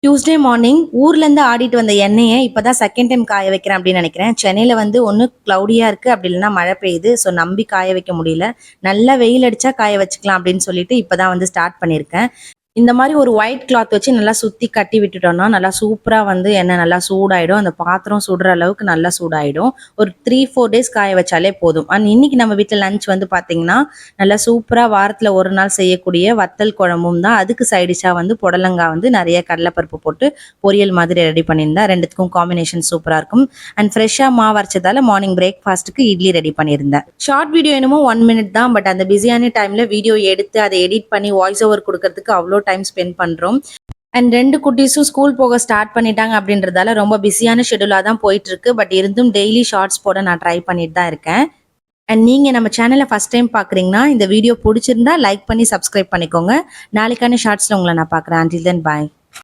Tuesday morning ஊர்லேருந்து ஆடிட்டு வந்த எண்ணெயை இப்போ தான் செகண்ட் டைம் காய வைக்கிறேன் அப்படின்னு நினைக்கிறேன். சென்னையில் வந்து ஒன்று க்ளவுடியாக இருக்குது, அப்படி இல்லைன்னா மழை பெய்யுது. ஸோ நம்பி காய வைக்க முடியல. நல்லா வெயில் அடித்தா காய வச்சுக்கலாம் அப்படின்னு சொல்லிட்டு இப்போ தான் வந்து ஸ்டார்ட் பண்ணியிருக்கேன். இந்த மாதிரி ஒரு ஒயிட் கிளாத் வச்சு நல்லா சுற்றி கட்டி விட்டுட்டோம்னா நல்லா சூப்பராக வந்து எண்ணெய் நல்லா சூடாயிடும். அந்த பாத்திரம் சுடுற அளவுக்கு நல்லா சூடாயிடும். ஒரு 3-4 டேஸ் காய வச்சாலே போதும். அண்ட் இன்னைக்கு நம்ம வீட்டில் லஞ்ச் வந்து பார்த்தீங்கன்னா நல்லா சூப்பராக வாரத்தில் ஒரு நாள் செய்யக்கூடிய வத்தல் குழம்பும் தான். அதுக்கு சைடிஷாக வந்து புடலங்காய் வந்து நிறைய கடலைப்பருப்பு போட்டு பொரியல் மாதிரி ரெடி பண்ணியிருந்தேன். ரெண்டுத்துக்கும் காம்பினேஷன் சூப்பராக இருக்கும். அண்ட் ஃப்ரெஷ்ஷாக மாவு அரைச்சதால மார்னிங் பிரேக்ஃபாஸ்ட்டுக்கு இட்லி ரெடி பண்ணியிருந்தேன். ஷார்ட் வீடியோ என்னமோ 1 மினிட் தான், பட் அந்த பிஸியான டைமில் வீடியோ எடுத்து அதை எடிட் பண்ணி வாய்ஸ் ஓவர் கொடுக்கறதுக்கு அவ்வளோ டைம் ஸ்பெண்ட் பண்ணுறோம். அண்ட் 2 குட்டீஸும் ஸ்கூல் போக ஸ்டார்ட் பண்ணிட்டாங்க அப்படின்றதால ரொம்ப பிஸியான ஷெடியூலாக தான் போயிட்டு இருக்கு. பட் இருந்தும் டெய்லி ஷார்ட்ஸ் போட நான் ட்ரை பண்ணிட்டு தான் இருக்கேன். அண்ட் நீங்கள் நம்ம சேனலை ஃபஸ்ட் டைம் பார்க்குறீங்கன்னா இந்த வீடியோ பிடிச்சிருந்தா லைக் பண்ணி சப்ஸ்கிரைப் பண்ணிக்கோங்க. நாளைக்கான ஷார்ட்ஸில் உங்களை நான் பார்க்குறேன். until then bye.